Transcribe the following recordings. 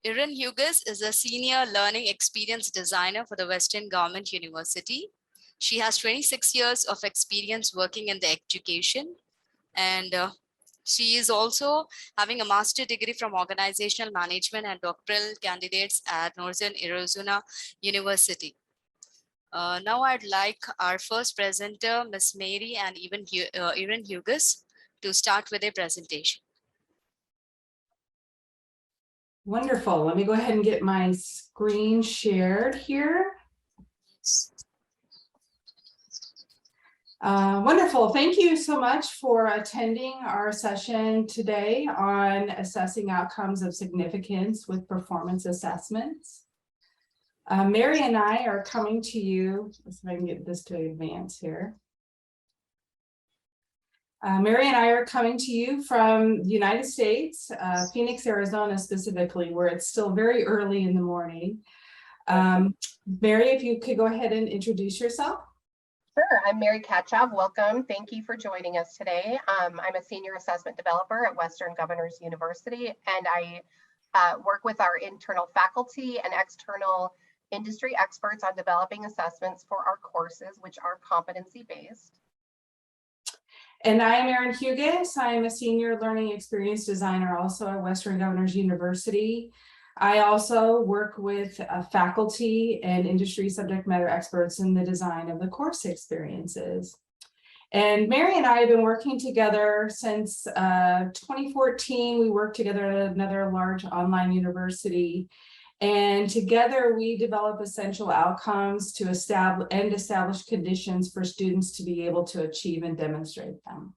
Erin Hughes is a senior learning experience designer for the Western Government University. She has 26 years of experience working in the education, and she is also having a master's degree from organizational management and doctoral candidates at Northern Arizona University. Now I'd like our first presenter, Ms. Mary and Erin Hughes, to start with a presentation. Wonderful. Let me go ahead and get my screen shared here. Wonderful. Thank you so much for attending our session today on assessing outcomes of significance with performance assessments. Mary and I are coming to you, let's see if I can get this to advance here. Mary and I are coming to you from the United States, Phoenix, Arizona specifically, where it's still very early in the morning. Mary, if you could go ahead and introduce yourself. Sure, I'm Mary Katchov. Welcome. Thank you for joining us today. I'm a senior assessment developer at Western Governors University, and I work with our internal faculty and external industry experts on developing assessments for our courses, which are competency-based. And I am Erin Hughes. I am a senior learning experience designer also at Western Governors University. I also work with faculty and industry subject matter experts in the design of the course experiences. And Mary and I have been working together since 2014. We worked together at another large online university. And together we develop essential outcomes to establish conditions for students to be able to achieve and demonstrate them.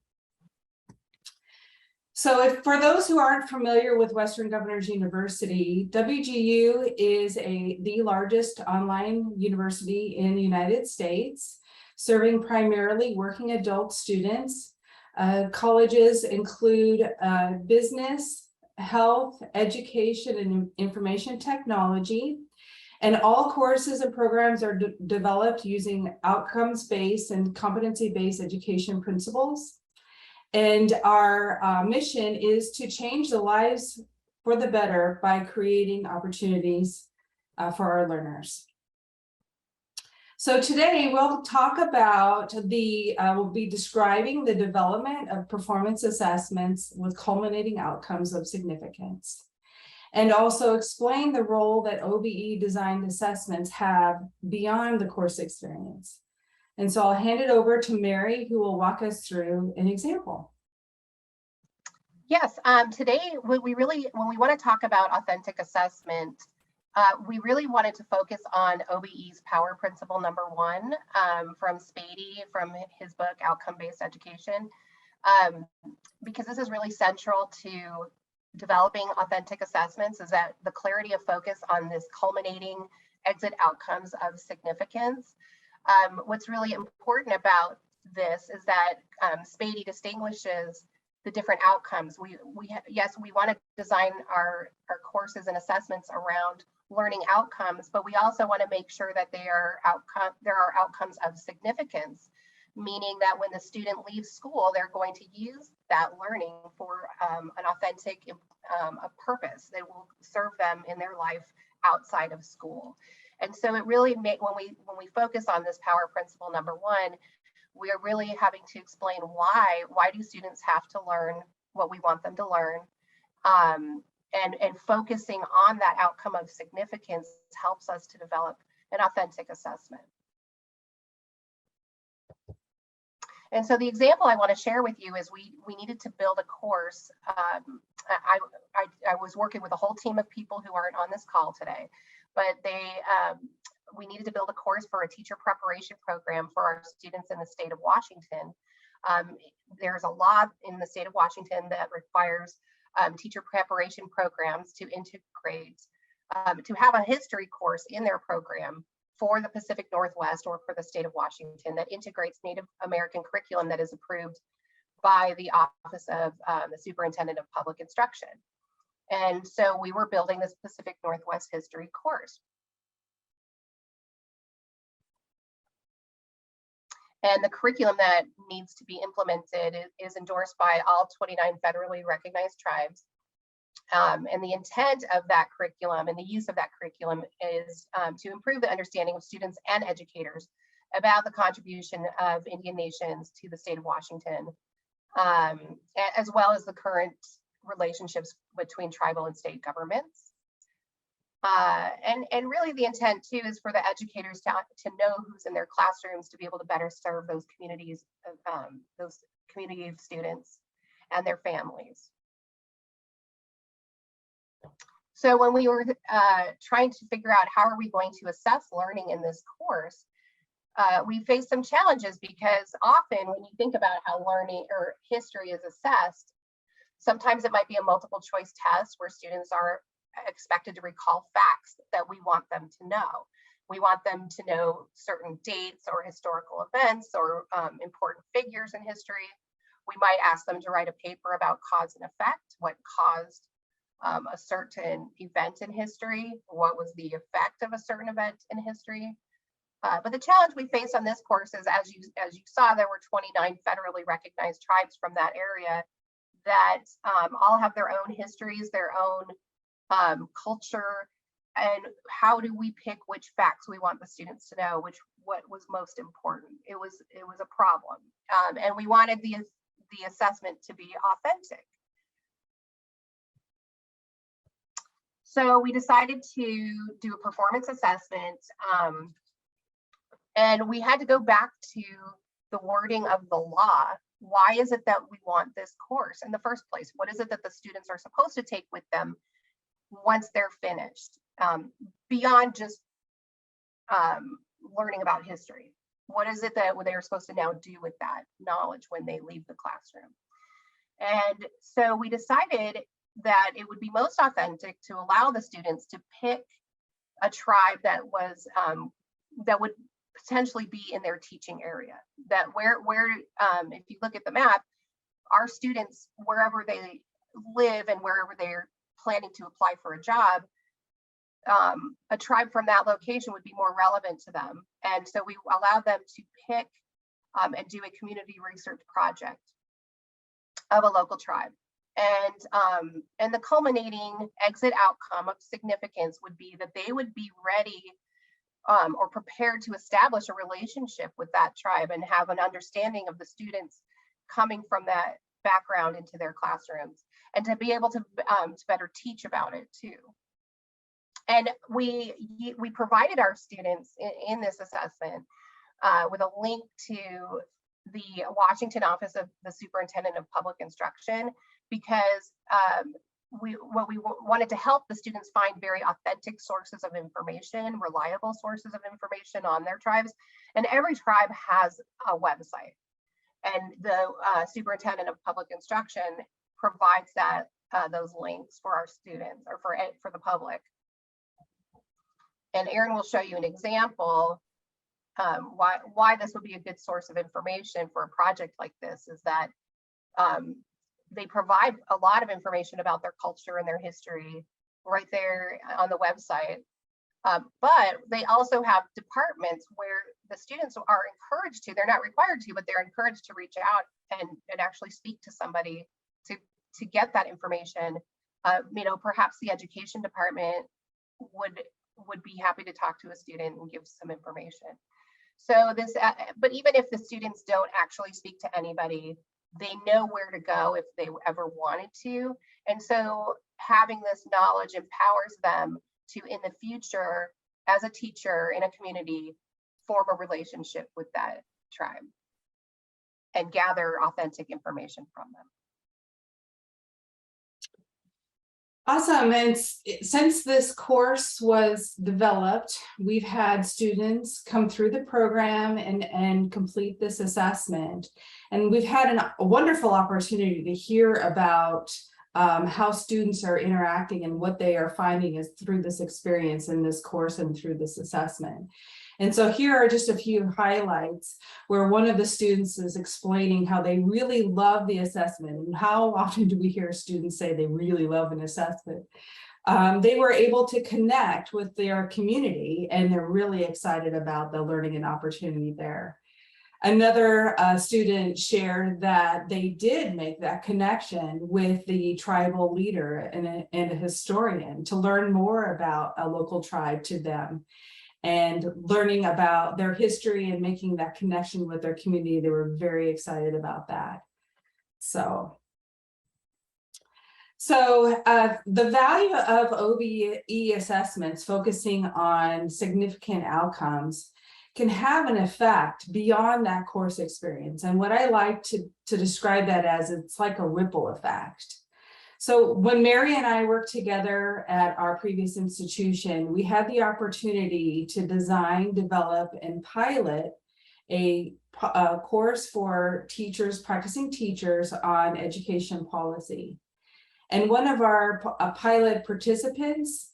So for those who aren't familiar with Western Governors University, WGU is the largest online university in the United States, serving primarily working adult students. Colleges include business, health, education, and information technology. And all courses and programs are developed using outcomes-based and competency-based education principles. And our mission is to change the lives for the better by creating opportunities for our learners. So today we'll talk about we'll be describing the development of performance assessments with culminating outcomes of significance, and also explain the role that OBE designed assessments have beyond the course experience. And so I'll hand it over to Mary, who will walk us through an example. Yes, today when we want to talk about authentic assessment, we really wanted to focus on OBE's power principle number 1 from Spady, from his book, Outcome-Based Education, because this is really central to developing authentic assessments, is that the clarity of focus on this culminating exit outcomes of significance. What's really important about this is that Spady distinguishes the different outcomes. Yes, we want to design our courses and assessments around learning outcomes, but we also want to make sure that there are outcomes of significance, meaning that when the student leaves school, they're going to use that learning for an authentic a purpose that will serve them in their life outside of school. And so it really when we focus on this power principle number 1, we are really having to explain why do students have to learn what we want them to learn, and focusing on that outcome of significance helps us to develop an authentic assessment. And so the example I want to share with you is we needed to build a course. I was working with a whole team of people who aren't on this call today, but we needed to build a course for a teacher preparation program for our students in the state of Washington. There's a law in the state of Washington that requires teacher preparation programs to integrate, to have a history course in their program for the Pacific Northwest or for the state of Washington that integrates Native American curriculum that is approved by the Office of the Superintendent of Public Instruction. And so we were building this Pacific Northwest history course. And the curriculum that needs to be implemented is endorsed by all 29 federally recognized tribes. And the intent of that curriculum and the use of that curriculum is to improve the understanding of students and educators about the contribution of Indian nations to the state of Washington, as well as the current relationships between tribal and state governments. And really the intent too is for the educators to know who's in their classrooms to be able to better serve those communities, those community of students and their families. So when we were trying to figure out how are we going to assess learning in this course, we faced some challenges because often when you think about how learning or history is assessed, sometimes it might be a multiple choice test where students are expected to recall facts that we want them to know. We want them to know certain dates or historical events or important figures in history. We might ask them to write a paper about cause and effect, what caused a certain event in history, what was the effect of a certain event in history. But the challenge we face on this course is, as you saw, there were 29 federally recognized tribes from that area that all have their own histories, their own culture, and how do we pick which facts we want the students to know, what was most important. It was a problem, and we wanted the assessment to be authentic. So we decided to do a performance assessment, and we had to go back to the wording of the law. Why is it that we want this course in the first place? What is it that the students are supposed to take with them once they're finished, beyond just learning about history? What is it that they're supposed to now do with that knowledge when they leave the classroom? And so we decided that it would be most authentic to allow the students to pick a tribe that was that would potentially be in their teaching area. That where if you look at the map, our students, wherever they live and wherever they're planning to apply for a job, a tribe from that location would be more relevant to them. And so we allow them to pick and do a community research project of a local tribe. And the culminating exit outcome of significance would be that they would be ready or prepared to establish a relationship with that tribe and have an understanding of the students coming from that background into their classrooms, and to be able to better teach about it too. And we provided our students in this assessment with a link to the Washington Office of the Superintendent of Public Instruction, because we wanted to help the students find very authentic sources of information, reliable sources of information on their tribes. And every tribe has a website, and the Superintendent of Public Instruction provides that those links for our students or for the public. And Erin will show you an example why this would be a good source of information for a project like this, is that they provide a lot of information about their culture and their history right there on the website. But they also have departments where the students are encouraged to, they're not required to, but they're encouraged to reach out and actually speak to somebody to get that information. You know, perhaps the education department would be happy to talk to a student and give some information. So this, but even if the students don't actually speak to anybody, they know where to go if they ever wanted to. And so having this knowledge empowers them to, in the future, as a teacher in a community, form a relationship with that tribe and gather authentic information from them. Awesome. And since this course was developed, we've had students come through the program and complete this assessment. And we've had a wonderful opportunity to hear about how students are interacting and what they are finding is through this experience in this course and through this assessment. And so here are just a few highlights where one of the students is explaining how they really love the assessment. And how often do we hear students say they really love an assessment? They were able to connect with their community, and they're really excited about the learning and opportunity there. Another student shared that they did make that connection with the tribal leader and a historian to learn more about a local tribe to them, and learning about their history and making that connection with their community. They were very excited about that. So the value of OBE assessments focusing on significant outcomes can have an effect beyond that course experience. And what I like to describe that as, it's like a ripple effect. So when Mary and I worked together at our previous institution, we had the opportunity to design, develop, and pilot a course for teachers, practicing teachers, on education policy. And one of our pilot participants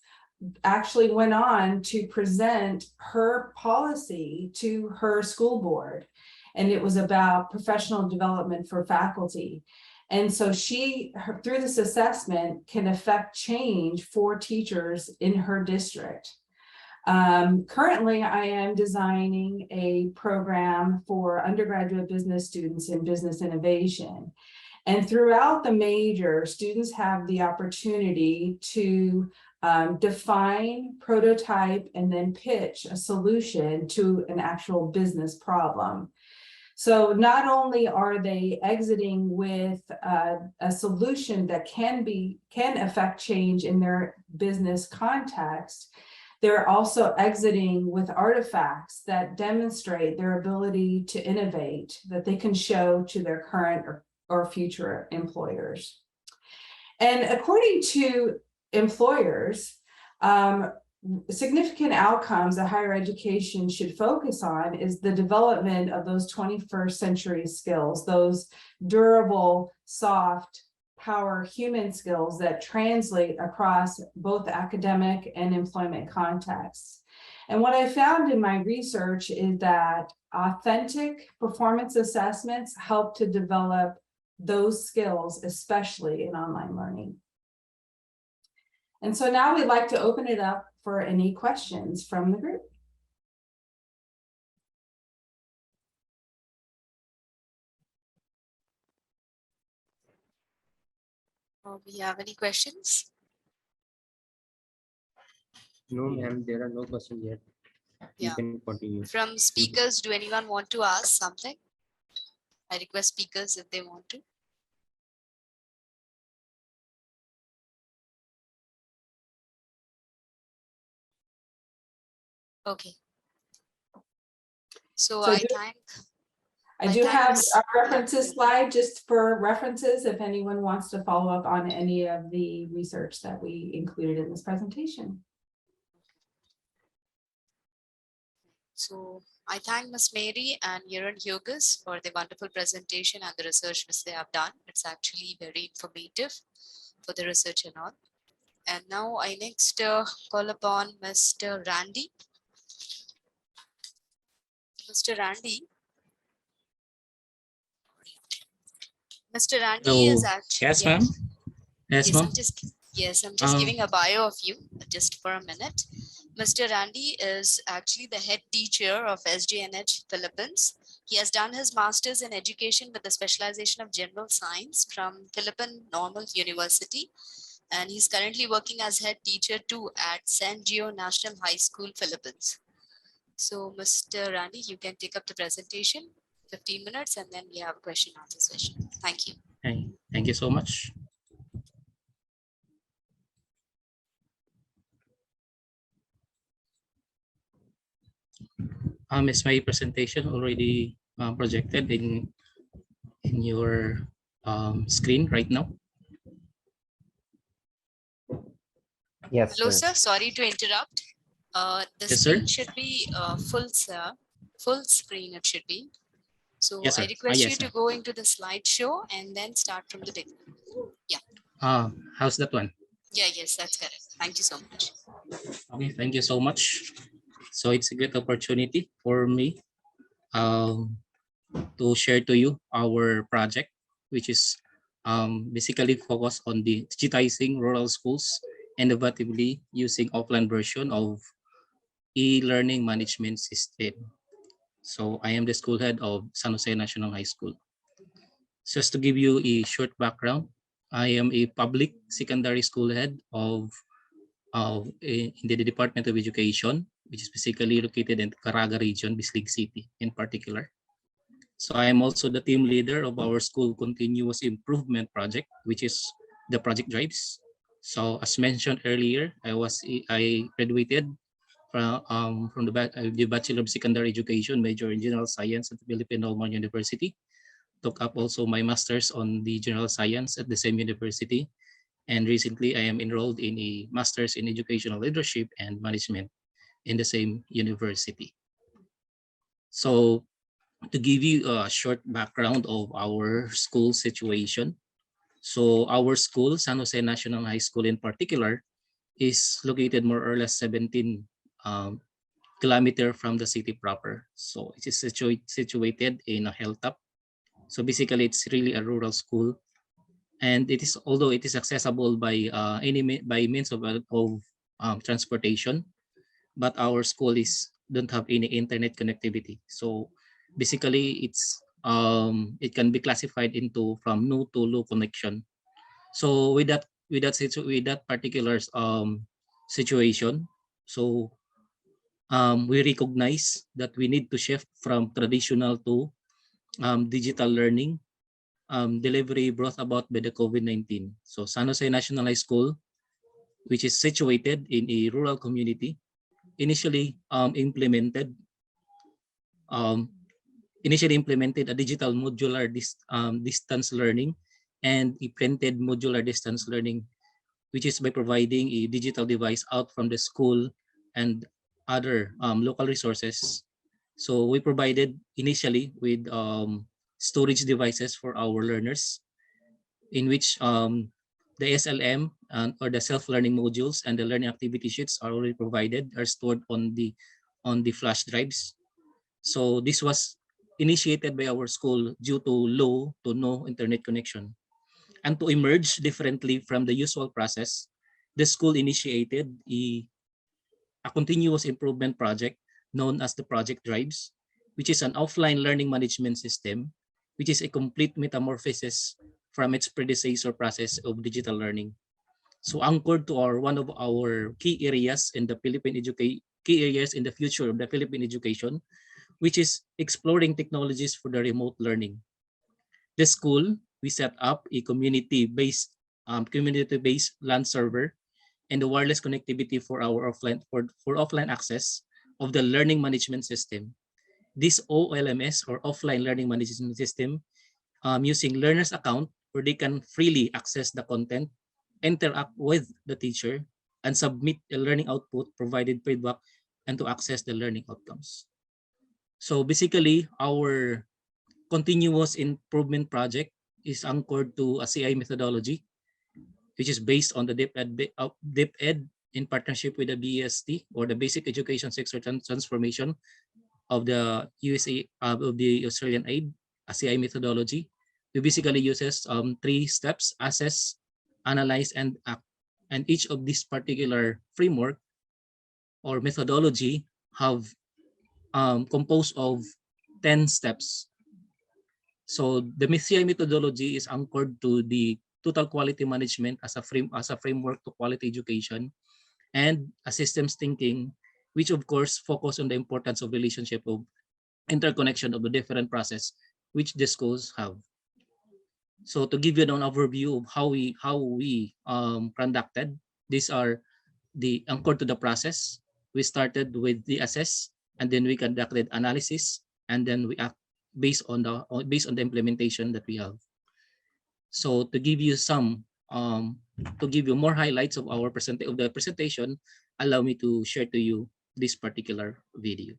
actually went on to present her policy to her school board. And it was about professional development for faculty. And so through this assessment, can affect change for teachers in her district. Currently, I am designing a program for undergraduate business students in business innovation. And throughout the major, students have the opportunity to define, prototype, and then pitch a solution to an actual business problem. So not only are they exiting with a solution that can affect change in their business context, they're also exiting with artifacts that demonstrate their ability to innovate, that they can show to their current or future employers. And according to employers, significant outcomes that higher education should focus on is the development of those 21st century skills, those durable, soft, power human skills that translate across both academic and employment contexts. And what I found in my research is that authentic performance assessments help to develop those skills, especially in online learning. And so now we'd like to open it up for any questions from the group. We have any questions? No, ma'am, there are no questions yet. You Yeah. can continue. From speakers, do anyone want to ask something? I request speakers if they want to. Okay. So I do have Miss- a references slide just for references if anyone wants to follow up on any of the research that we included in this presentation. So I thank Ms. Mary and Jeroen Hughes for the wonderful presentation and the research which they have done. It's actually very informative for the research and all. And now I next call upon Mr. Randy. Mr. Randy. Mr. Randy is actually. Yes, ma'am. Yes, ma'am. I'm just giving a bio of you just for a minute. Mr. Randy is actually the head teacher of SJNH Philippines. He has done his master's in education with the specialization of general science from Philippine Normal University. And he's currently working as head teacher too at San Gio National High School, Philippines. So Mr. Randy, you can take up the presentation, 15 minutes, and then we have a question and answer session. Thank you. Hey, thank you so much. Is my presentation already projected in your screen right now? Yes, Hello, sir. sir. Sorry to interrupt. The Yes, screen sir. should be full, sir. Full screen it should be. So Yes, sir. I request you Yes, to ma'am. go into the slideshow and then start from the beginning. Yeah. How's that one? Yeah, yes, that's correct. Thank you so much. Okay, thank you so much. So it's a great opportunity for me to share to you our project, which is basically focused on the digitizing rural schools innovatively using offline version of e-learning management system. So I am the school head of San Jose National High School. Just to give you a short background, I am a public secondary school head in the Department of Education, which is basically located in Caraga region, Bislig City in particular. So I am also the team leader of our school continuous improvement project, which is the project drives. So as mentioned earlier, I graduated from the Bachelor of Secondary Education major in General Science at the Philippine Normal University. Took up also my master's on the General Science at the same university. And recently I am enrolled in a master's in Educational Leadership and Management in the same university. So to give you a short background of our school situation. So our school, San Jose National High School in particular, is located more or less 17 kilometer from the city proper. So it is situated in a hilltop. So basically it's really a rural school. And it is, although it is accessible by by means of transportation, but our school is don't have any internet connectivity. So basically it can be classified into from no to low connection. So with that particular situation, so we recognize that we need to shift from traditional to digital learning delivery brought about by the COVID-19. So San Jose National High School, which is situated in a rural community, initially um, implemented a digital modular distance learning and a printed modular distance learning, which is by providing a digital device out from the school and other local resources. So we provided initially with storage devices for our learners, in which the SLM or the self-learning modules and the learning activity sheets are already provided, are stored on the flash drives. So this was initiated by our school due to low to no internet connection. And to emerge differently from the usual process, the school initiated a continuous improvement project known as the Project Drives, which is an offline learning management system, which is a complete metamorphosis from its predecessor process of digital learning. So anchored to one of our key areas in the key areas in the future of the Philippine education, which is exploring technologies for the remote learning. The school, we set up a community-based LAN server and the wireless connectivity for our offline access of the learning management system. This OLMS or offline learning management system using learners account where they can freely access the content, interact with the teacher, and submit the learning output, provided feedback, and to access the learning outcomes. So basically, our continuous improvement project is anchored to a CI methodology, which is based on the DepEd in partnership with the BEST or the Basic Education Sector Transformation of the USA of the Australian Aid, a CI methodology. We basically uses 3 steps: assess, analyze, and act. And each of these particular framework or methodology have composed of 10 steps. So the CI methodology is anchored to the total quality management as a framework to quality education, and a systems thinking, which of course focus on the importance of relationship of interconnection of the different process which the schools have. So to give you an overview of how we conducted, these are the anchor to the process. We started with the assess, and then we conducted analysis, and then we act based on the implementation that we have. So to give you more highlights of the presentation, allow me to share to you this particular video.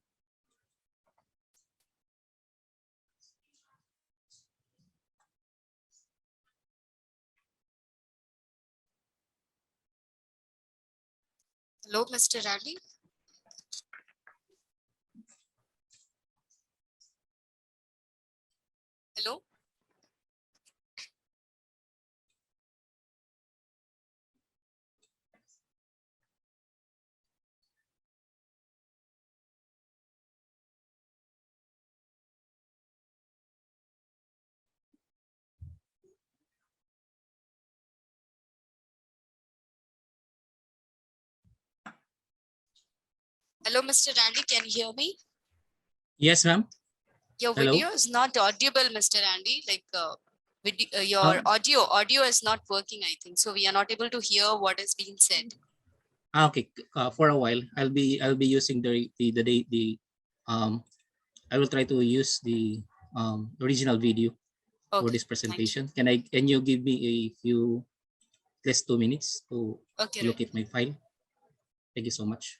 Hello, Mr. Radley. Hello. Hello, Mr. Randy, can you hear me? Yes, ma'am. Your Hello. video is not audible, Mr. Randy. Like your Um, audio is not working, I think. So we are not able to hear what is being said. okay. For a while, I'll be using the I will try to use the original video for Okay, this thank you. presentation. Can you give me a few less 2 minutes Okay, to right. locate my file? Thank you so much.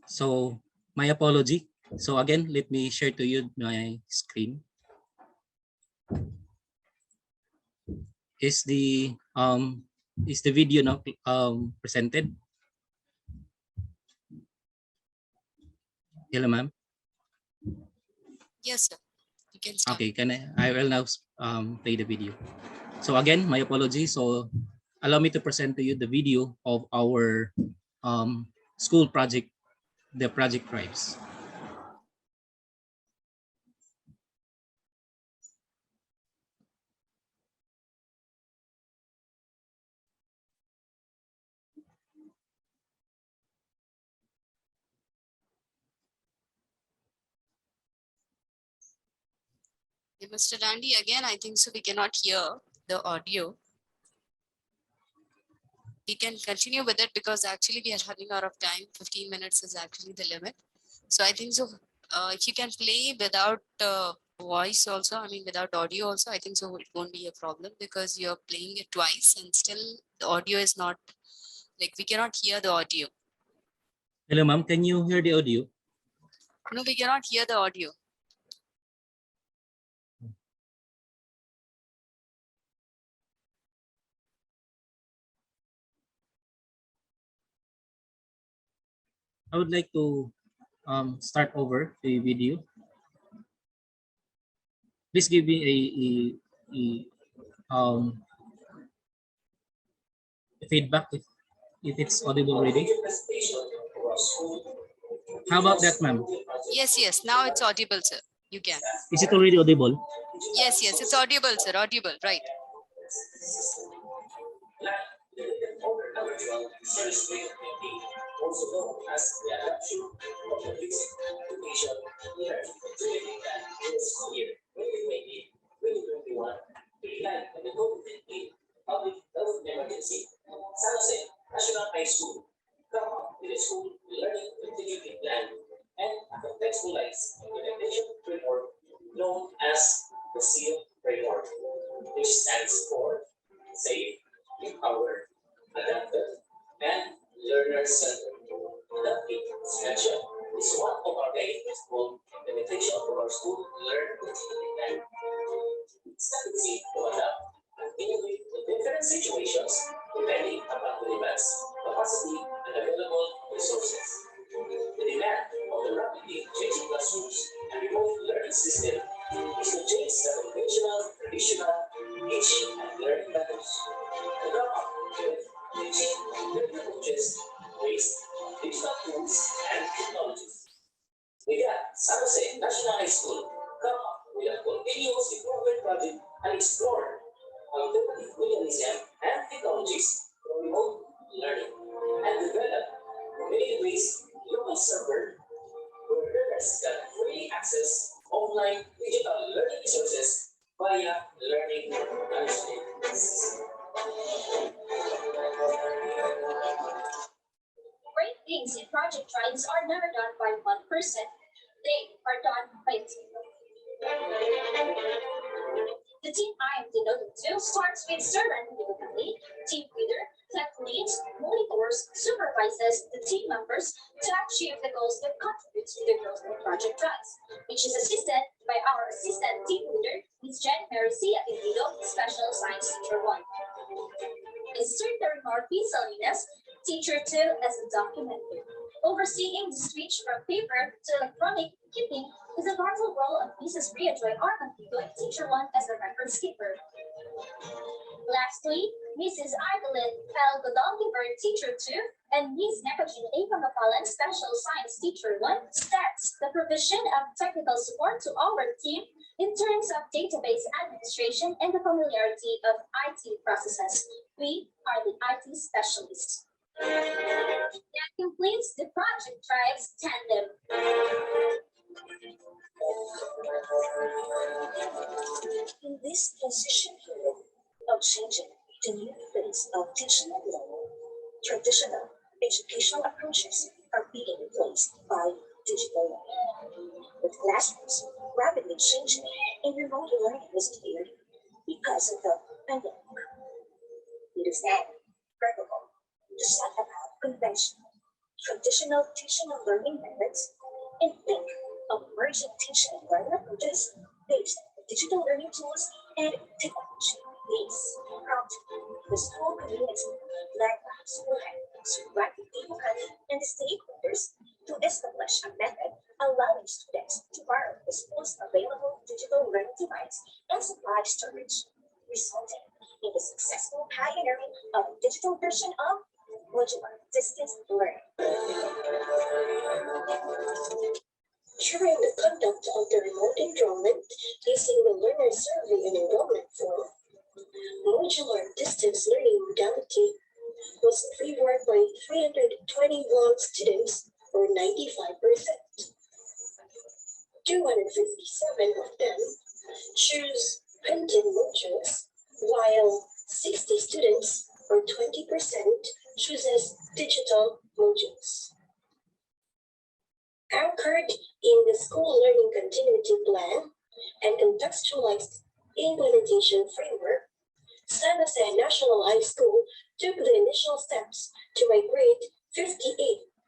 So my apology. So again, let me share to you my screen. Is the video now presented? Hello, ma'am. Yes, sir. You can start. Okay, I will now play the video. So again, my apologies. So allow me to present to you the video of our um, school project, the Project Tribes. Mr. Randy, again, I think so we cannot hear the audio. We can continue with it because actually we are running out of time. 15 minutes is actually the limit. So I think so. If you can play without voice also, I mean without audio also, I think so it won't be a problem because you're playing it twice and still the audio is not, like we cannot hear the audio. Hello, ma'am. Can you hear the audio? No, we cannot hear the audio. I would like to start over the video. Please give me a feedback if it's audible already. How about that, ma'am? Yes, yes. Now it's audible, sir. You can. Is it already audible? Yes, yes. It's audible, sir. Audible. Right. Also known as the adoption of the basic education learning plan in the school year 2020-2021, like the COVID-19 public health emergency. San Jose National High School come up with a school learning continuity plan and a contextualized implementation framework known as the SEAL framework, which stands for Safe, Empowered, Adapted, and Learner-Centered. Adaptive selection is one of our main principles implementation of our school learn continuity plan. It's not easy to adapt and integrate with different situations depending upon the demands, capacity, and available resources. The demand of the rapidly changing classrooms and remote learning system is to change the conventional, traditional teaching and learning methods. To come up with teaching learning approaches based on digital tools and technologies. We got San Jose National High School come up with a continuous improvement project and explore alternative mechanisms and technologies for remote learning and develop community-based local server where learners can freely access online digital learning resources via learning management system. Great things in project drives are never done by one person. They are done by a team of The team I am denoted to starts with servant lead, team leader, that leads, monitors, supervises the team members to achieve the goals that contribute to the growth of Project Drives, which is assisted by our assistant team leader, Ms. Jen Mary C. Atendido, Special Science Teacher 1. Ms. Mark P. Salinas, Teacher 2 as a documenter. Overseeing the switch from paper to electronic keeping is a vital role of Mrs. Ria Joy R. Contigo, Teacher 1 as the records keeper. Lastly, Mrs. Ardeline L. Godolgiver, Teacher 2, and Ms. Nekajin A. Pamapalan, Special Science Teacher 1, starts the provision of technical support to our team in terms of database administration and the familiarity of IT processes. We are the IT specialists. That completes the Project Drives tandem. In this transition period of changing to new phase of teaching and learning, traditional educational approaches are being replaced by digital learning. With classrooms rapidly changing and remote learning was cleared because of the pandemic. It is now preferable to set about conventional, traditional teaching and learning methods and think of merging teaching and learning approaches based on digital learning tools and technology. This prompted the school community, led by school heads, supervising faculty, and the stakeholders to establish a method allowing students to borrow the school's available digital learning device and supply storage, resulting in the successful pioneering of a digital version of modular distance learning. During the conduct of the remote enrollment using the learner survey and enrollment form, modular distance learning modality was favored by 321 students, or 95%. 257 of them choose printed modules, while 60 students, or 20%, chooses digital modules. Anchored in the school learning continuity plan and contextualized implementation framework, San Jose National High School took the initial steps to migrate 58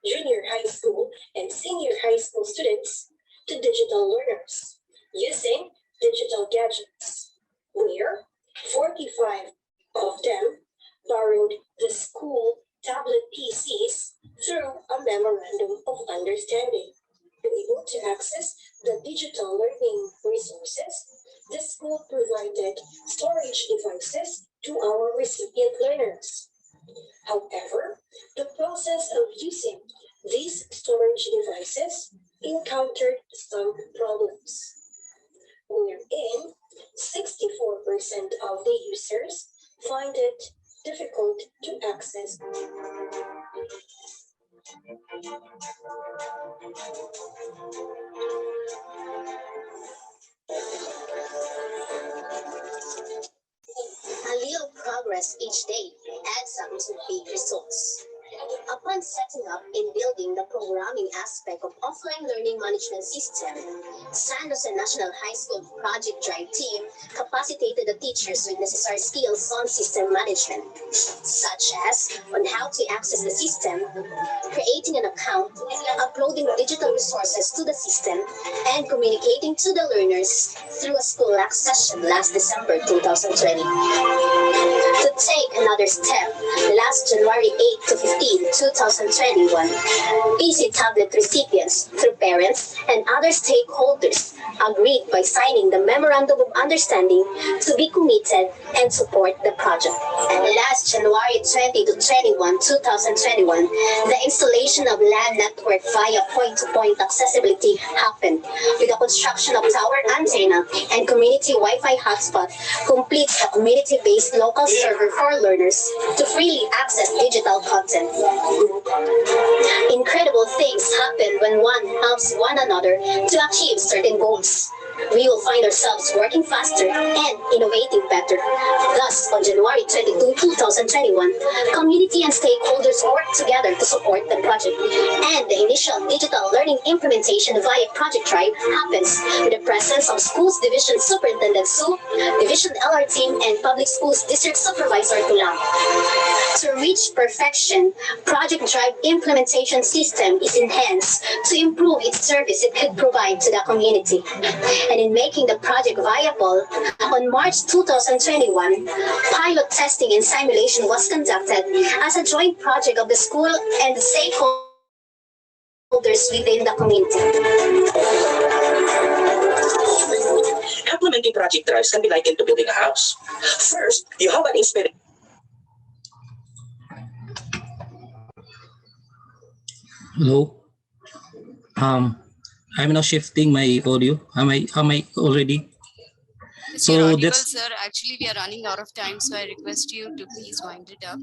junior high school and senior high school students to digital learners using digital gadgets, where 45 of them borrowed the school tablet PCs through a memorandum of understanding. To be able to access the digital learning resources, the school provided storage devices to our recipient learners. However, the process of using these storage devices encountered some problems, wherein 64% of the users find it difficult to access. A little progress each day adds up to big results. Upon setting up and building the programming aspect of offline learning management system, San Jose National High School Project Drive team capacitated the teachers with necessary skills on system management, such as on how to access the system, creating an account, uploading digital resources to the system, and communicating to the learners through a school access session last December 2020. To take another step, last January 8 to 15, 2021, PC tablet recipients, through parents and other stakeholders, agreed by signing the Memorandum of Understanding to be committed and support the project. And last January 20 to 21, 2021, the installation of LAN network via point-to-point accessibility happened, with the construction of tower antenna and community Wi-Fi hotspot completes the community-based local server for learners to freely access digital content. Incredible things happen when one helps one another to achieve certain goals. We will find ourselves working faster and innovating better. Thus, on January 22, 2021, community and stakeholders worked together to support the project. And the initial digital learning implementation via Project Tribe happens with the presence of Schools Division Superintendent Sue, Division LR team, and Public Schools District Supervisor Tulang. To reach perfection, Project Drive implementation system is enhanced to improve its service it could provide to the community. And in making the project viable, on March 2021, pilot testing and simulation was conducted as a joint project of the school and the stakeholders within the community. Implementing project drives can be likened to building a house. First, you have an inspiration. Hello. I'm now shifting my audio. Am I already? Yes, you're audible, that's sir. Actually, we are running out of time, so I request you to please wind it up.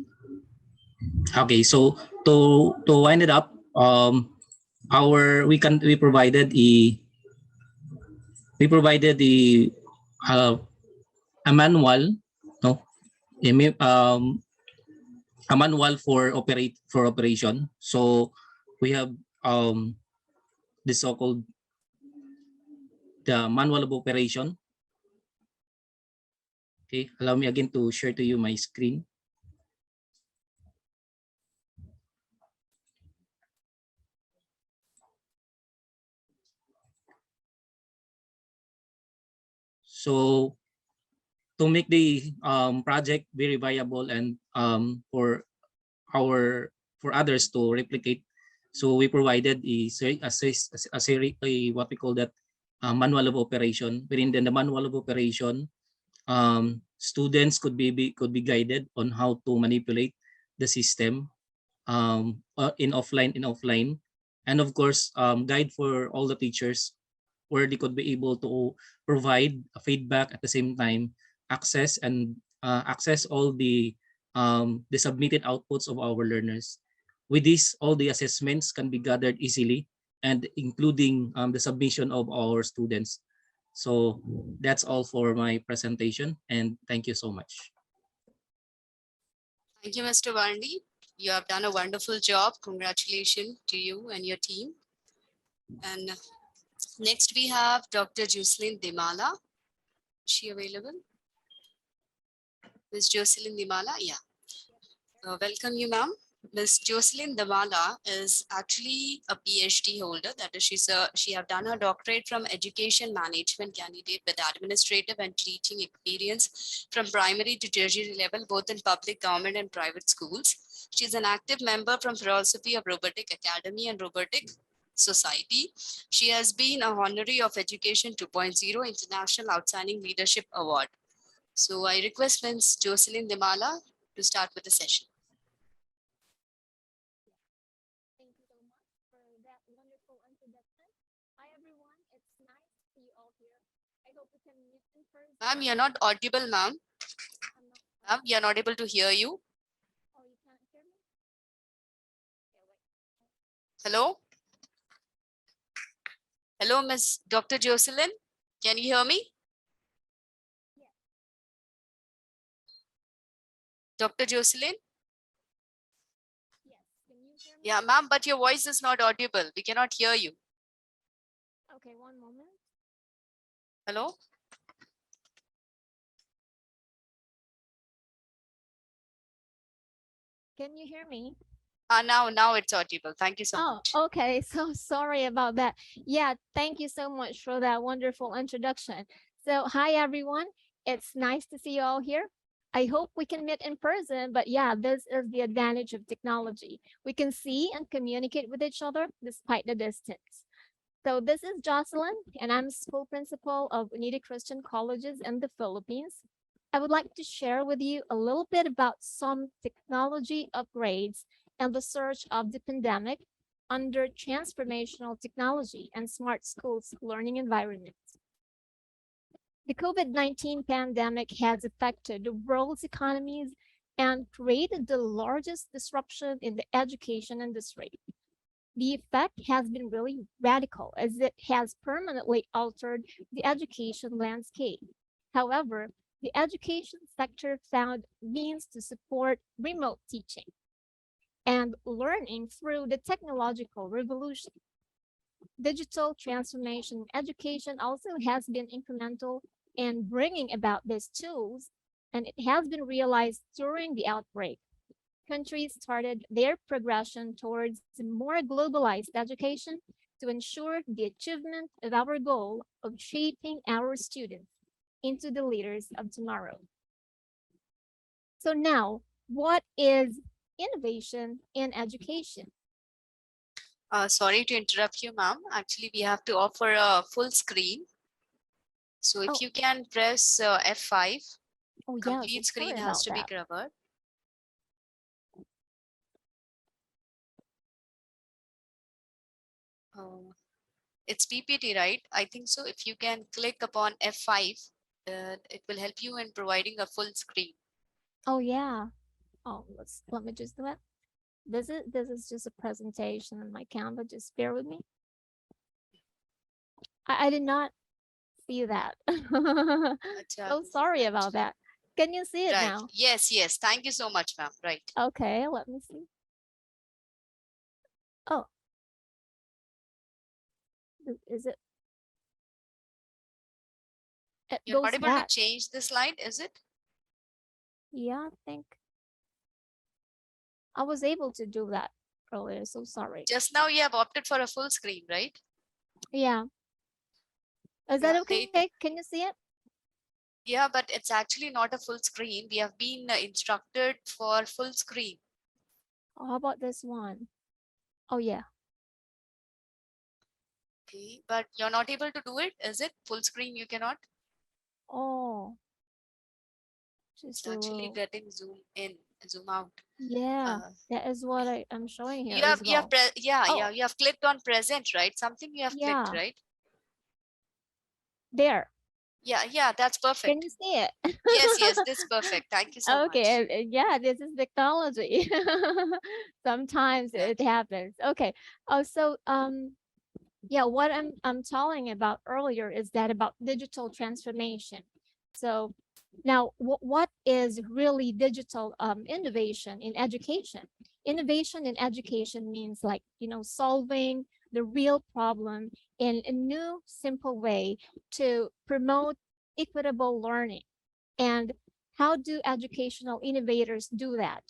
okay. So to wind it up, we provided uh, a manual, no, a manual for operation. So we have the so-called the manual of operation. Okay, allow me again to share to you my screen. So to make the project very viable and for others to replicate, so we provided what we call that manual of operation. Within the manual of operation, students could be guided on how to manipulate the system in offline, and of course guide for all the teachers where they could be able to provide feedback, at the same time access all the submitted outputs of our learners. With this, all the assessments can be gathered easily, and including the submission of our students. So that's all for my presentation, and thank you so much. Thank you, Mr. Varney. You have done a wonderful job. Congratulations to you and your team. And next we have Dr. Jocelyn Dimala. Is she available? Ms. Jocelyn Dimala? Yeah. Welcome you, ma'am. Ms. Jocelyn Damala is actually a PhD holder. That is, she have done her doctorate from education management candidate with administrative and teaching experience from primary to tertiary level, both in public, government, and private schools. She's an active member from Philosophy of Robotic Academy and Robotic Society. She has been a honoree of Education 2.0 International Outstanding Leadership Award. So I request Ms. Jocelyn Dimala to start with the session. Thank you so much for that wonderful introduction. Hi everyone, it's nice to see you all here. I hope we can meet in person. Ma'am, you're not audible, ma'am. Ma'am, we are not able to hear you. Oh, you can't hear me? Okay, wait. Hello? Hello, Miss Dr. Jocelyn. Can you hear me? Yes. Dr. Jocelyn? Yes, can you hear me? Yeah, ma'am, but your voice is not audible. We cannot hear you. Okay, one moment. Hello? Can you hear me? Now it's audible. Thank you so much. Oh, okay. So sorry about that. Yeah, thank you so much for that wonderful introduction. So hi everyone. It's nice to see you all here. I hope we can meet in person, but yeah, this is the advantage of technology. We can see and communicate with each other despite the distance. So this is Jocelyn, and I'm school principal of Unity Christian Colleges in the Philippines. I would like to share with you a little bit about some technology upgrades and the surge of the pandemic under transformational technology and smart schools learning environments. The COVID-19 pandemic has affected the world's economies and created the largest disruption in the education industry. The effect has been really radical as it has permanently altered the education landscape. However, the education sector found means to support remote teaching and learning through the technological revolution. Digital transformation in education also has been incremental in bringing about these tools, and it has been realized during the outbreak. Countries started their progression towards more globalized education to ensure the achievement of our goal of shaping our students into the leaders of tomorrow. So now, what is innovation in education? Sorry to interrupt you, ma'am. Actually, we have to offer a full screen. So if Oh. you can press F5, Oh yeah, so complete screen sorry has about to be that. covered. It's PPT, right? I think so. If you can click upon F5, it will help you in providing a full screen. Oh yeah. Oh, let me just do it. This is just a presentation on my Canva. Just bear with me. I did not see that. Acha, So this is sorry about actually that. Can you see it right. now? Yes, yes. Thank you so much, ma'am. Right. Okay, let me see. Oh, is it? It You're not goes able to back. change the slide, is it? Yeah, I think I was able to do that earlier. So sorry. Just now you have opted for a full screen, right? Yeah. Is that Yeah, okay? Can you see it? yeah, but it's actually not a full screen. We have been instructed for full screen. Oh, how about this one? Oh yeah. Okay, but you're not able to do it, is it? Full screen you cannot? Oh, It's just a actually little. getting zoom in, zoom out. Yeah, Uh, that is what I'm showing here you have as well. yeah, Oh, you have clicked on present, right? Something you have clicked, yeah, right? there. Yeah, that's Can perfect. you see it? Yes, yes, this is perfect. Thank you so much. Okay, yeah, this is technology. Sometimes it Exactly. happens. Okay. Oh, so yeah, what I'm telling about earlier is that about digital transformation. So now what is really digital innovation in education? Innovation in education means like, solving the real problem in a new simple way to promote equitable learning. And how do educational innovators do that?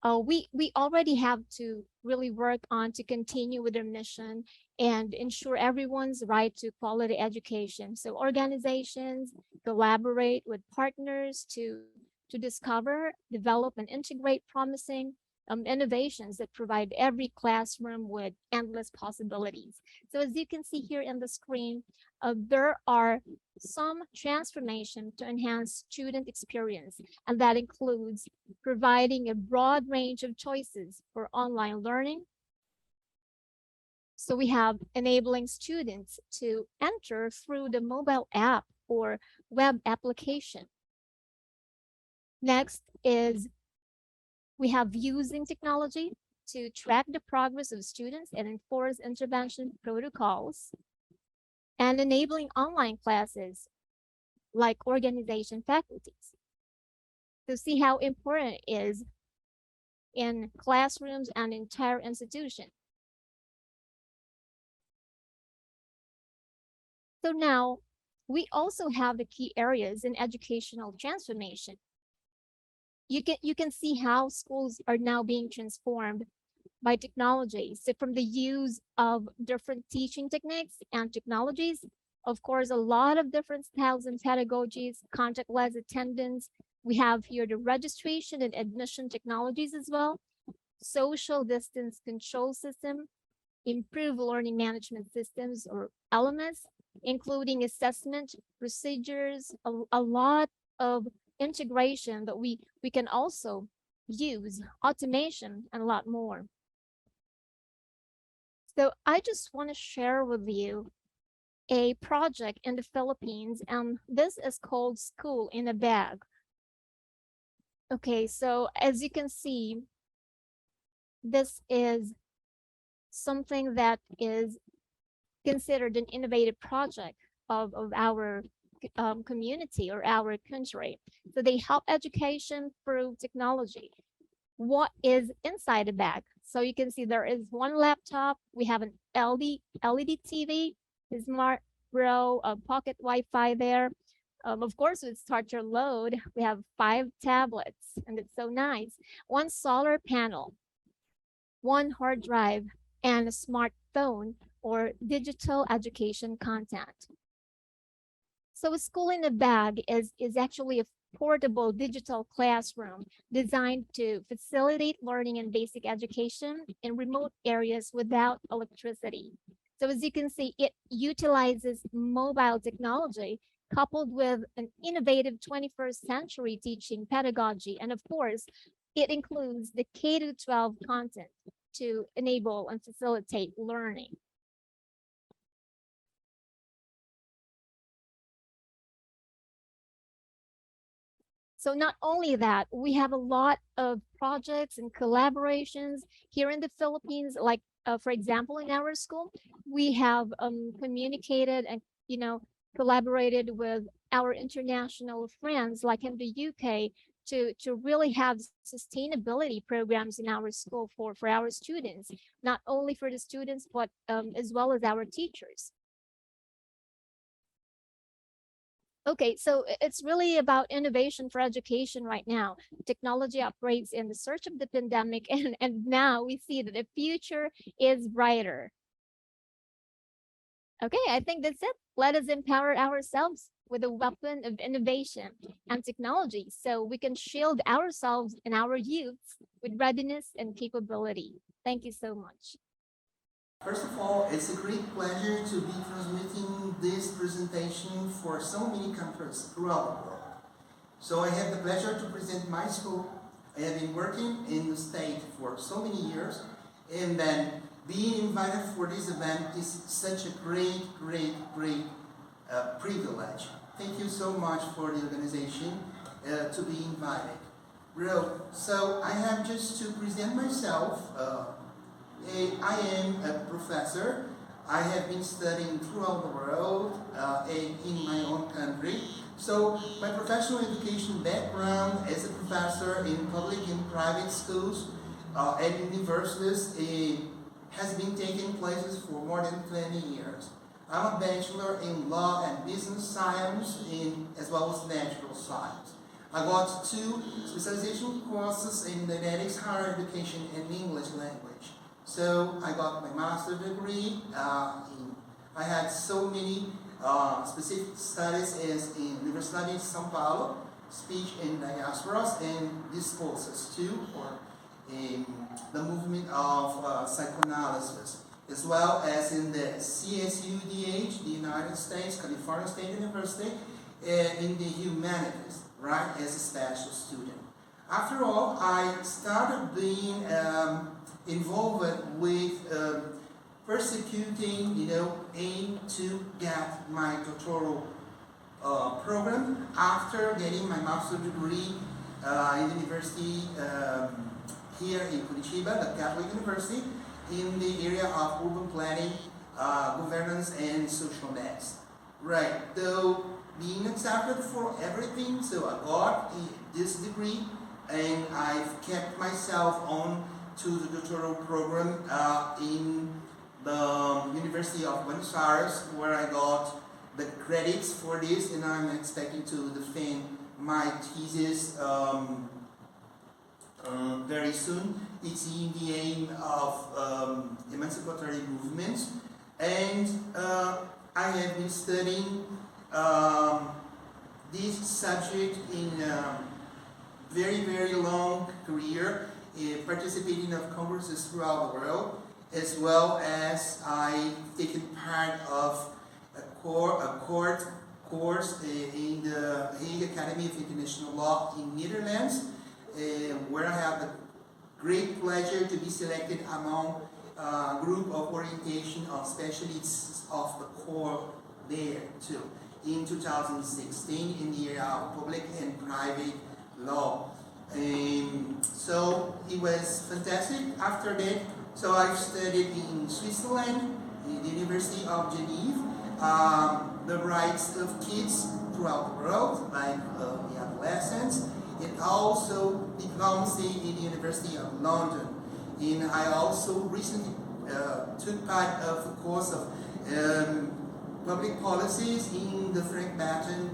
We already have to really work on to continue with their mission and ensure everyone's right to quality education. So organizations collaborate with partners to discover, develop, and integrate promising innovations that provide every classroom with endless possibilities. So as you can see here in the screen, there are some transformation to enhance student experience, and that includes providing a broad range of choices for online learning. So we have enabling students to enter through the mobile app or web application. Next is we have using technology to track the progress of students and enforce intervention protocols, and enabling online classes like organization faculties to see how important it is in classrooms and entire institution. So now we also have the key areas in educational transformation. You can see how schools are now being transformed by technology. So from the use of different teaching techniques and technologies, of course, a lot of different styles and pedagogies, contactless attendance. We have here the registration and admission technologies as well, social distance control system, improve learning management systems or LMS, including assessment procedures, a lot of integration that we can also use, automation, and a lot more. So I just want to share with you a project in the Philippines, and this is called School in a Bag. Okay, so as you can see, this is something that is considered an innovative project of our community or our country. So they help education through technology. What is inside the bag? So you can see there is one laptop, we have an LED TV, a smart bro, a pocket Wi-Fi there. Of course, with starter load, we have 5 tablets, and it's so nice. One solar panel, one hard drive, and a smartphone or digital education content. So a school in a bag is actually a portable digital classroom designed to facilitate learning and basic education in remote areas without electricity. So as you can see, it utilizes mobile technology coupled with an innovative 21st century teaching pedagogy. And of course, it includes the K-12 content to enable and facilitate learning. So not only that, we have a lot of projects and collaborations here in the Philippines. Like, for example, in our school, we have communicated and, collaborated with our international friends, like in the UK, to really have sustainability programs in our school for our students, not only for the students, but as well as our teachers. Okay, so it's really about innovation for education right now. Technology operates in the search of the pandemic, and now we see that the future is brighter. Okay, I think that's it. Let us empower ourselves with a weapon of innovation and technology so we can shield ourselves and our youths with readiness and capability. Thank you so much. First of all, it's a great pleasure to be transmitting this presentation for so many countries throughout the world. So I have the pleasure to present my school. I have been working in the state for so many years, and then being invited for this event is such a great privilege. Thank you so much for the organization to be invited. So I have just to present myself. I am a professor. I have been studying throughout the world and in my own country. So my professional education background as a professor in public and private schools and universities has been taking places for more than 20 years. I'm a bachelor in law and business science as well as natural science. I got 2 specialization courses in genetics, higher education, and English language. So I got my master's degree. I had so many specific studies as in University of São Paulo, speech in diasporas, and discourses too, or the movement of psychoanalysis, as well as in the CSUDH, the United States, California State University, in the humanities, right, as a special student. After all, I started being involved with persecuting, aim to get my doctoral program after getting my master's degree in the university here in Curitiba, the Catholic University, in the area of urban planning, governance, and social needs. Right, though being accepted for everything, so I got this degree, and I've kept myself on to the doctoral program in the University of Buenos Aires, where I got the credits for this, and I'm expecting to defend my thesis very soon. It's in the aim of emancipatory movements, and I have been studying this subject in very long career, participating of congresses throughout the world, as well as I've taken part of a course in the Hague Academy of International Law in Netherlands, where I have the great pleasure to be selected among a group of orientation of specialists of the core there too, in 2016 in the area of public and private law. So it was fantastic. After that, So I've studied in Switzerland, in the University of Geneva, the rights of kids throughout the world, like the adolescents, and also diplomacy in the University of London. And I also recently took part of the course of public policies in the Frank Batten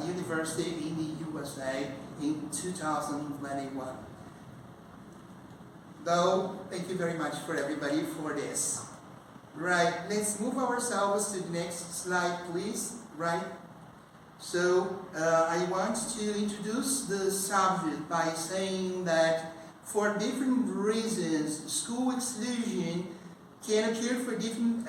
University in the USA in 2021. Though, thank you very much for everybody for this. Right, let's move ourselves to the next slide, please. Right. So, I want to introduce the subject by saying that for different reasons, school exclusion can occur for different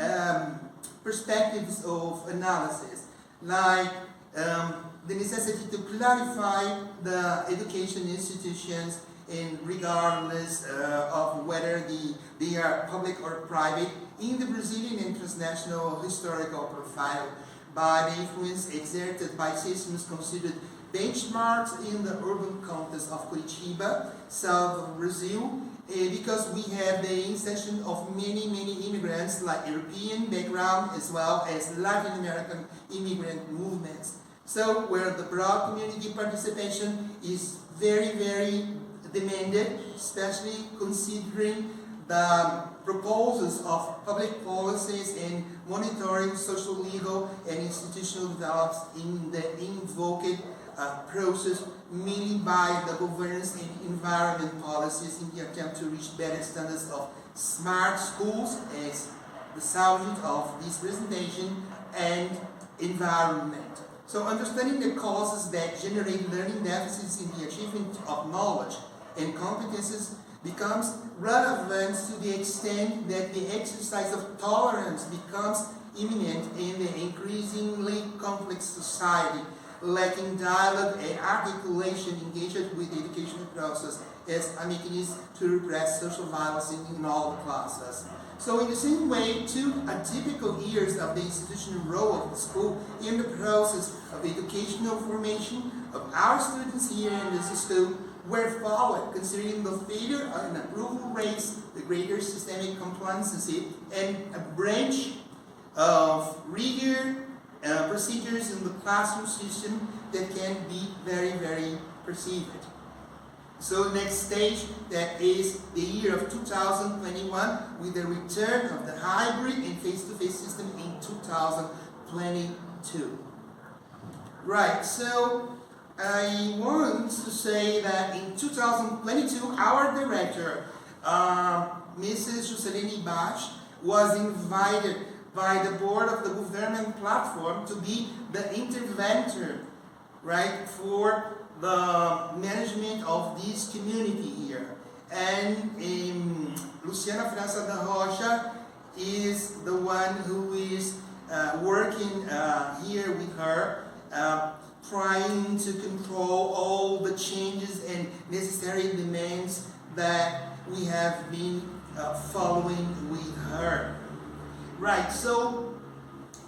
perspectives of analysis, like the necessity to clarify the education institutions, and regardless of whether they are public or private, in the Brazilian and transnational historical profile, by the influence exerted by systems considered benchmarks in the urban context of Curitiba, south of Brazil, because we have the insertion of many immigrants like European background as well as Latin American immigrant movements. So where the broad community participation is very demanded, especially considering the proposals of public policies and monitoring social, legal, and institutional developments in the invoked process, mainly by the governance and environment policies in the attempt to reach better standards of smart schools as the subject of this presentation, and environment. So understanding the causes that generate learning deficits in the achievement of knowledge and competences becomes relevant to the extent that the exercise of tolerance becomes imminent in the increasingly complex society, lacking dialogue and articulation engaged with the educational process as a mechanism to repress social violence in all classes. So in the same way, two atypical years of the institutional role of the school in the process of educational formation of our students here in this school were followed, considering the failure in approval rates, the greater systemic complacency, and a branch of rigor procedures in the classroom system that can be very perceived. So the next stage, that is the year of 2021, with the return of the hybrid and face-to-face system in 2022. Right, so I want to say that in 2022, our director, Mrs. Juscelini Bach, was invited by the board of the government platform to be the interventor, right, for the management of this community here. And Luciana França da Rocha is the one who is working here with her, trying to control all the changes and necessary demands that we have been following with her. Right, so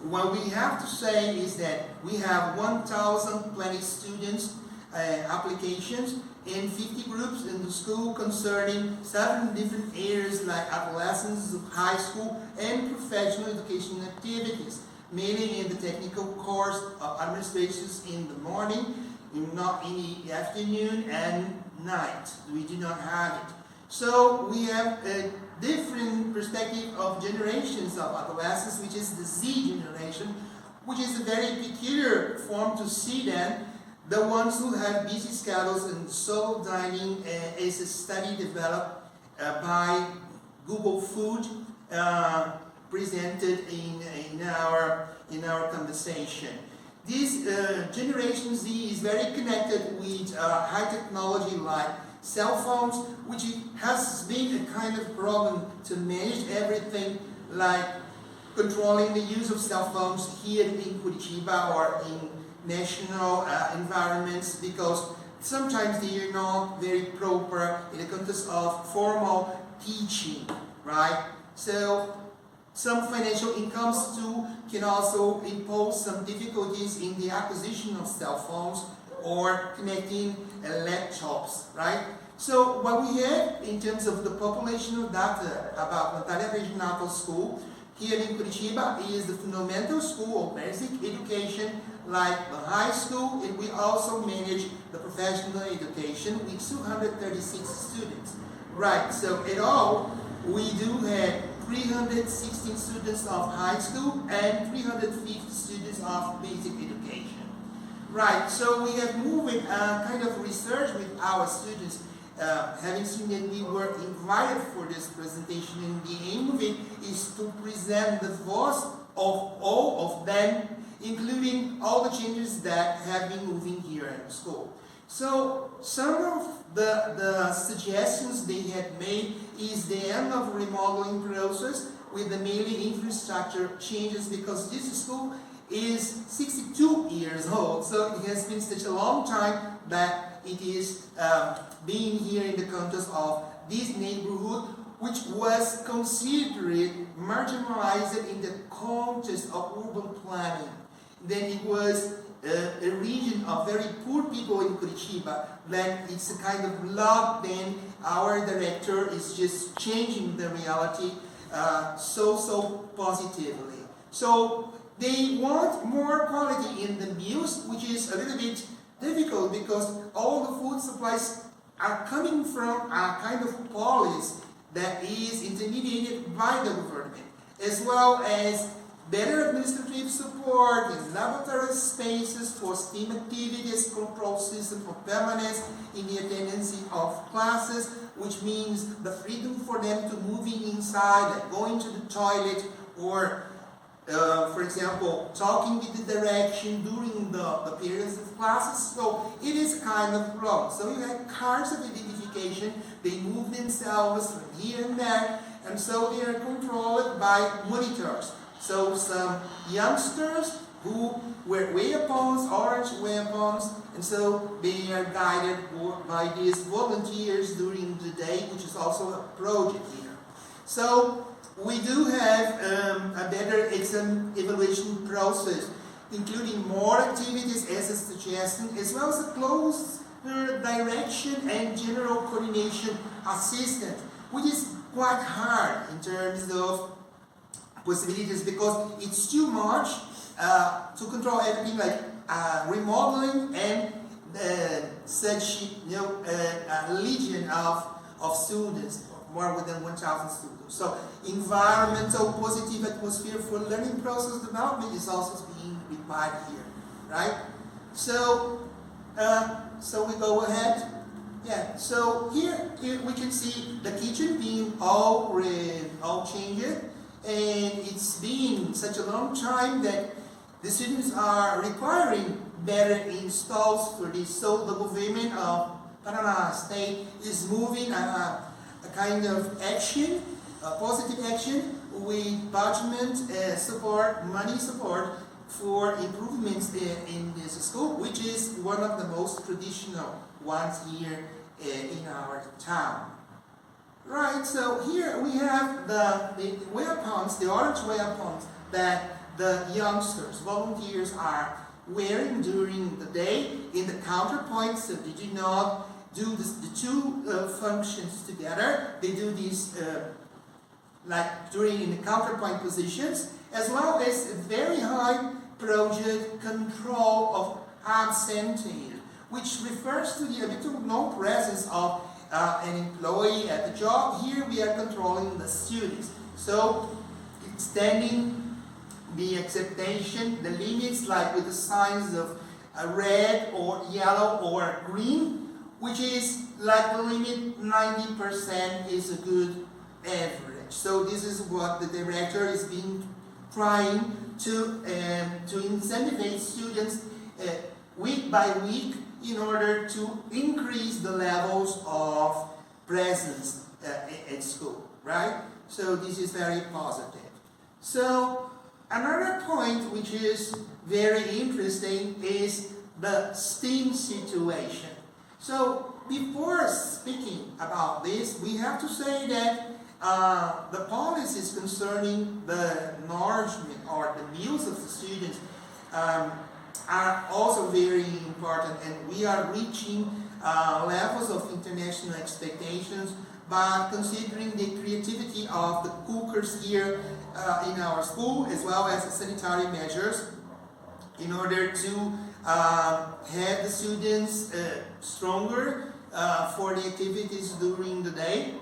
what we have to say is that we have 1,020 students applications in 50 groups in the school concerning 7 different areas like adolescence, high school, and professional education activities, mainly in the technical course of administrations in the morning, not in the afternoon and night. We do not have it. So we have a different perspective of generations of adolescents, which is the Z generation, which is a very peculiar form to see them. The ones who have busy schedules and solo dining is a study developed by Google Food, presented in our conversation. This Generation Z is very connected with high technology like cell phones, which has been a kind of problem to manage everything, like controlling the use of cell phones here in Curitiba or in national environments, because sometimes they are not very proper in the context of formal teaching, right? So some financial incomes too can also impose some difficulties in the acquisition of cell phones or connecting laptops, right? So what we have in terms of the populational data about Natalia Regional School here in Curitiba is the fundamental school of basic education like the high school, and we also manage the professional education with 236 students. Right, so in all, we do have 316 students of high school and 350 students of basic education. Right, so we have moved kind of research with our students, having seen that we were invited for this presentation, and the aim of it is to present the voice of all of them, including all the changes that have been moving here at the school. So some of the suggestions they had made is the end of remodeling process with the mainly infrastructure changes, because this school is 62 years old, so it has been such a long time that it is being here in the context of this neighborhood, which was considered marginalized in the context of urban planning. Then it was a region of very poor people in Curitiba. Then it's a kind of log. Then our director is just changing the reality so positively. So they want more quality in the meals, which is a little bit difficult because all the food supplies are coming from a kind of policy that is intermediated by the government, as well as better administrative support and laboratory spaces for STEAM activities, control system for permanence in the attendance of classes, which means the freedom for them to moving inside, like going to the toilet, or for example, talking with the direction during the periods of classes. So it is kind of wrong. So you have cards of identification, they move themselves from here and there, and so they are controlled by monitors. So some youngsters who wear weapons, orange weapons, and so they are guided by these volunteers during the day, which is also a project here. So we do have a better exam evaluation process, including more activities as a suggestion, as well as a closer direction and general coordination assistance, which is quite hard in terms of possibilities, because it's too much to control everything, like remodeling and such a legion of students, more than 1,000 students. So environmental positive atmosphere for learning process development is also being required here, right? So so we go ahead. Yeah, so here we can see the kitchen being all changed. And it's been such a long time that the students are requiring better installs for this. So the government of Paraná State is moving a kind of action, a positive action with budget support, money support for improvements in this school, which is one of the most traditional ones here in our town. Right, so here we have the weapons, the orange weapons that the youngsters, volunteers are wearing during the day in the counterpoint, so they do not do the two functions together. They do these like during in the counterpoint positions, as well as very high project control of absenteeism, which refers to the habitual no presence of an employee at the job. Here we are controlling the students. So extending the acceptation, the limits, like with the signs of red or yellow or green, which is like the limit 90% is a good average. So this is what the director is trying to incentivize students week by week, in order to increase the levels of presence at school, right? So this is very positive. So another point which is very interesting is the STEAM situation. So before speaking about this, we have to say that the policies concerning the nourishment or the meals of the students are also very important, and we are reaching levels of international expectations by considering the creativity of the cookers here in our school, as well as the sanitary measures, in order to have the students stronger for the activities during the day.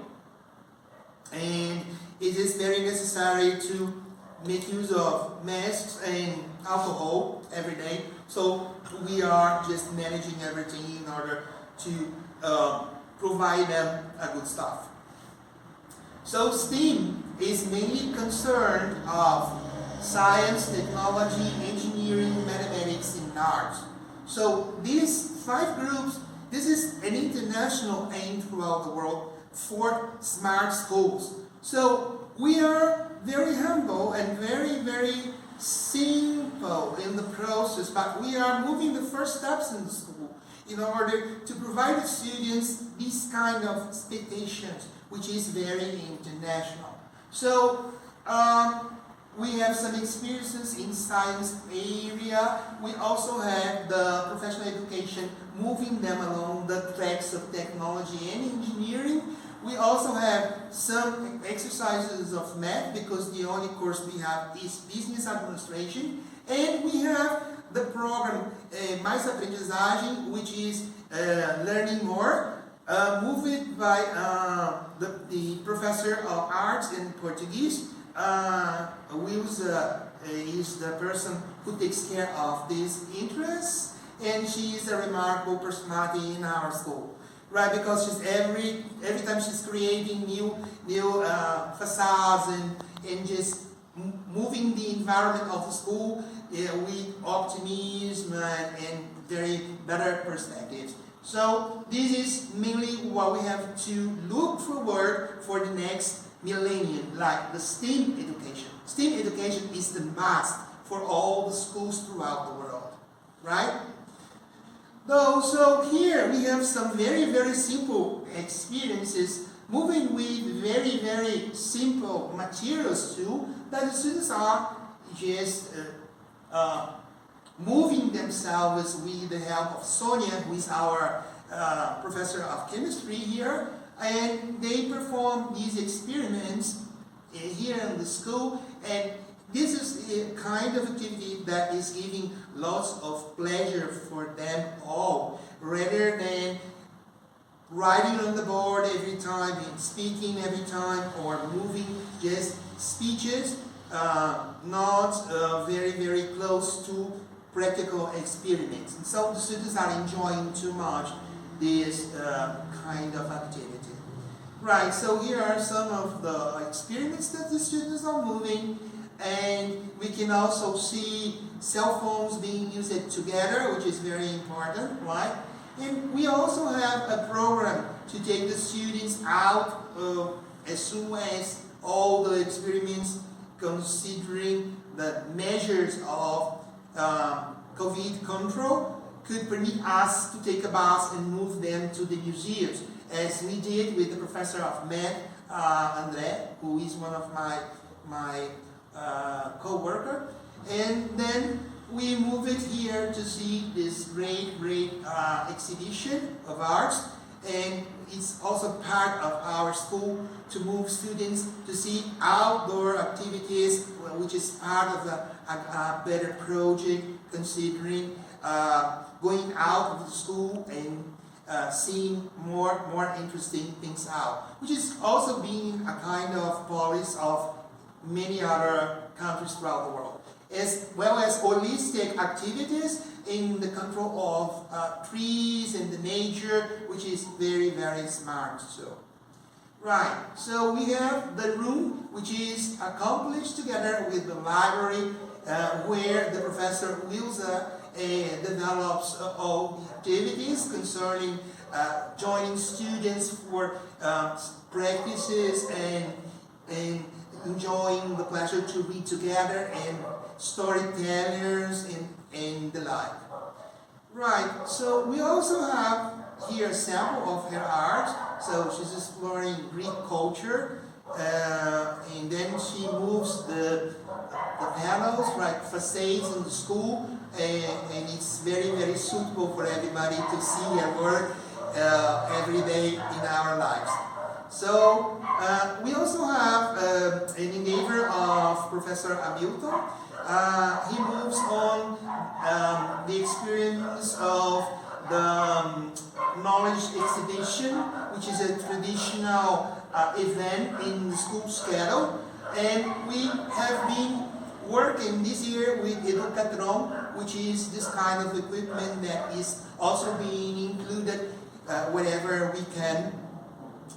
And it is very necessary to make use of masks and alcohol every day. So we are just managing everything in order to provide them a good stuff. So STEAM is mainly concerned of science, technology, engineering, mathematics, and arts. So these 5 groups, this is an international aim throughout the world for smart schools. So we are very humble and very, very simple in the process, but we are moving the first steps in the school in order to provide the students these kind of expectations, which is very international. So we have some experiences in science area. We also have the professional education, moving them along the tracks of technology and engineering. We also have some exercises of math, because the only course we have is business administration. And we have the program Mais Aprendizagem, which is learning more, moved by the professor of arts and Portuguese. Wilza is the person who takes care of these interests, and she is a remarkable personality in our school, right? Because she's every time she's creating new facades and just moving the environment of the school with optimism and very better perspectives. So this is mainly what we have to look forward for the next millennium, like the STEAM education. STEAM education is the must for all the schools throughout the world, right? So here we have some very, very simple experiences, moving with very, very simple materials too, that the students are just moving themselves with the help of Sonia, who is our professor of chemistry here, and they perform these experiments here in the school, and this is a kind of activity that is giving lots of pleasure for them all, rather than writing on the board every time and speaking every time, or moving just speeches, not very, very close to practical experiments. And so the students are enjoying too much this kind of activity. Right, so here are some of the experiments that the students are moving, and we can also see cell phones being used together, which is very important, right? And we also have a program to take the students out as soon as all the experiments, considering the measures of COVID control, could permit us to take a bus and move them to the museums, as we did with the professor of math, André, who is one of my co-worker. And then we move it here to see this great exhibition of arts, and it's also part of our school to move students to see outdoor activities, which is part of a better project, considering going out of the school and seeing more interesting things out, which is also being a kind of policy of many other countries throughout the world, as well as holistic activities in the control of trees and the nature, which is very, very smart. So, right, so we have the room, which is accomplished together with the library, where the professor Wilza develops all the activities concerning joining students for practices and enjoying the pleasure to read together, and storytellers and the like. Right, so we also have here a sample of her art. So she's exploring Greek culture, and then she moves the panels, right, facades in the school and it's very, very suitable for everybody to see and work every day in our lives. So we also have an endeavor of Professor Hamilton. He moves on the experience of the knowledge exhibition, which is a traditional event in the school schedule. And we have been working this year with Educatron, which is this kind of equipment that is also being included wherever we can.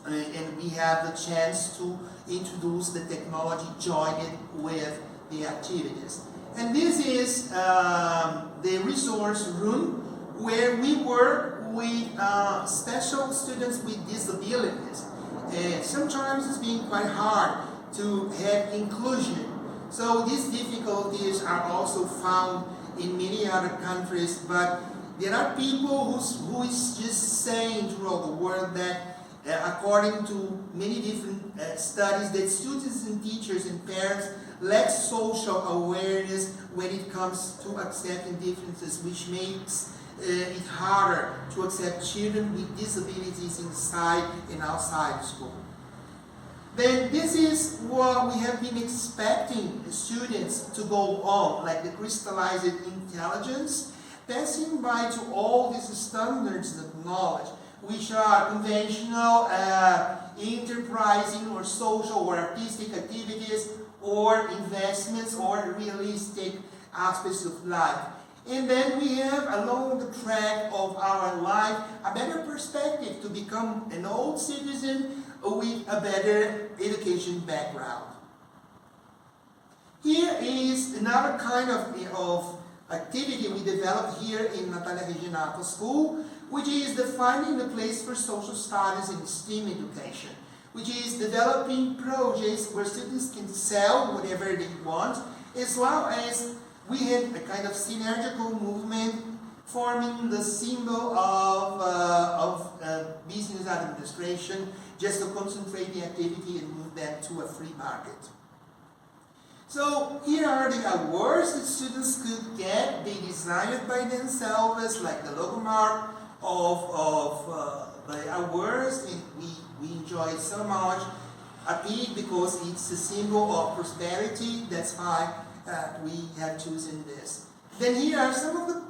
And we have the chance to introduce the technology, join it with the activities. And this is the resource room where we work with special students with disabilities. And sometimes it's been quite hard to have inclusion. So these difficulties are also found in many other countries, but there are people who is just saying throughout the world that according to many different studies, that students and teachers and parents lack social awareness when it comes to accepting differences, which makes it harder to accept children with disabilities inside and outside school. Then this is what we have been expecting students to go on, like the crystallized intelligence, passing by to all these standards of knowledge, which are conventional, enterprising or social or artistic activities, or investments, or realistic aspects of life. And then we have, along the track of our life, a better perspective to become an old citizen with a better education background. Here is another kind of activity we developed here in Natalia Reginato School, which is defining the place for social studies in STEAM education, which is developing projects where students can sell whatever they want, as well as we have a kind of synergical movement forming the symbol of business administration, just to concentrate the activity and move that to a free market. So here are the awards that students could get. They designed it by themselves, like the logo mark of the awards, and we enjoy it so much. A pig because it's a symbol of prosperity. That's why we have chosen this. Then here are some of the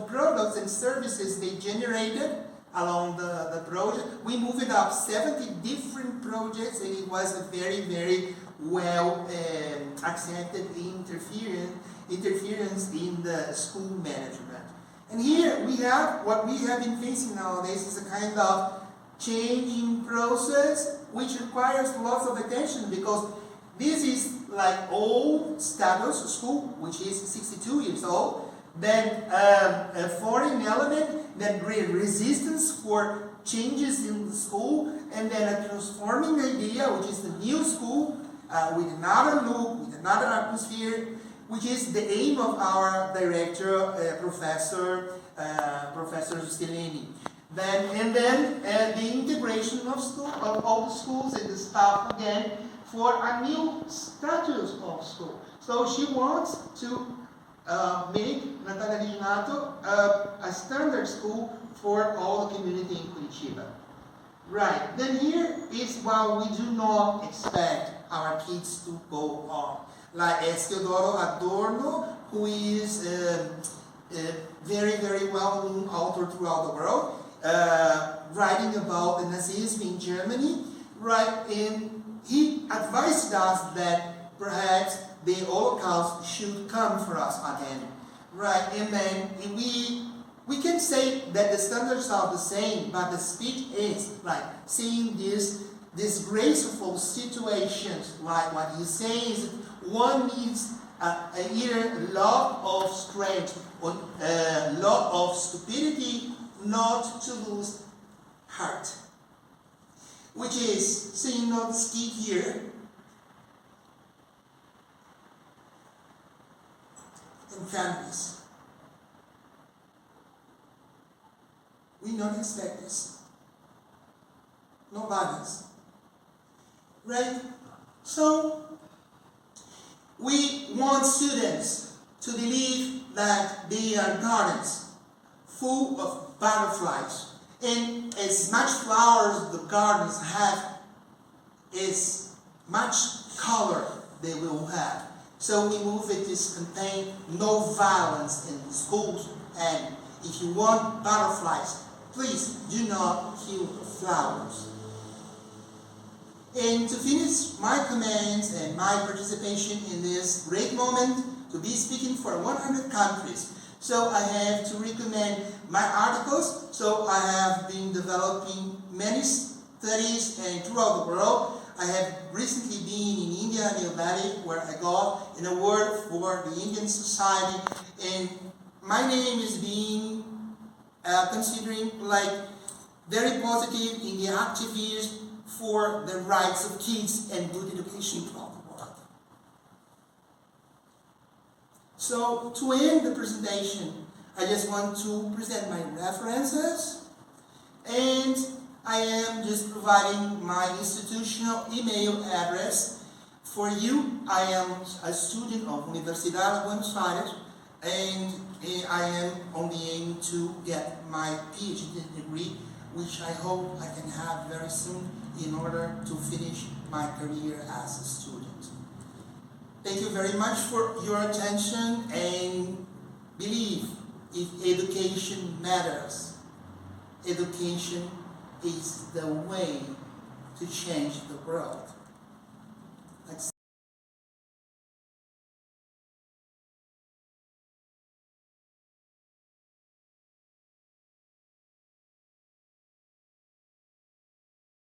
products and services they generated along the project. We moved up 70 different projects, and it was a very, very well accepted interference in the school management. And here we have what we have been facing nowadays is a kind of changing process which requires lots of attention, because this is like old status school, which is 62 years old, then a foreign element, then resistance for changes in the school, and then a transforming idea, which is the new school, with another look, with another atmosphere, which is the aim of our director, Professor Stileni. And then the integration of all the schools and the staff again for a new status of school. So she wants to make Natalia Reginato a standard school for all the community in Curitiba. Right, then here is what we do not expect our kids to go on. Like Teodoro Adorno, who is a very, very well-known author throughout the world, writing about the Nazism in Germany, right? And he advised us that perhaps the Holocaust should come for us again, right? And then we can say that the standards are the same, but the speech is like seeing these disgraceful situations, like what he's saying is one needs either a lot of strength or a lot of stupidity not to lose heart. Which is, seeing not ski here, and families. We don't expect this. No violence. Right? So, we want students to believe that they are gardens full of butterflies. And as much flowers the gardens have, as much color they will have. So we move it to contain no violence in schools. And if you want butterflies, please do not kill the flowers. And to finish my comments and my participation in this great moment, to be speaking for 100 countries, so I have to recommend my articles. So I have been developing many studies and throughout the world. I have recently been in India, New Delhi, where I got an award for the Indian Society, and my name is being considering like very positive in the activities for the rights of kids and good education throughout the world. So to end the presentation, I just want to present my references, and I am just providing my institutional email address for you. I am a student of Universidad de Buenos Aires, and I am on the aim to get my PhD degree, which I hope I can have very soon in order to finish my career as a student. Thank you very much for your attention, and believe if education matters, education is the way to change the world.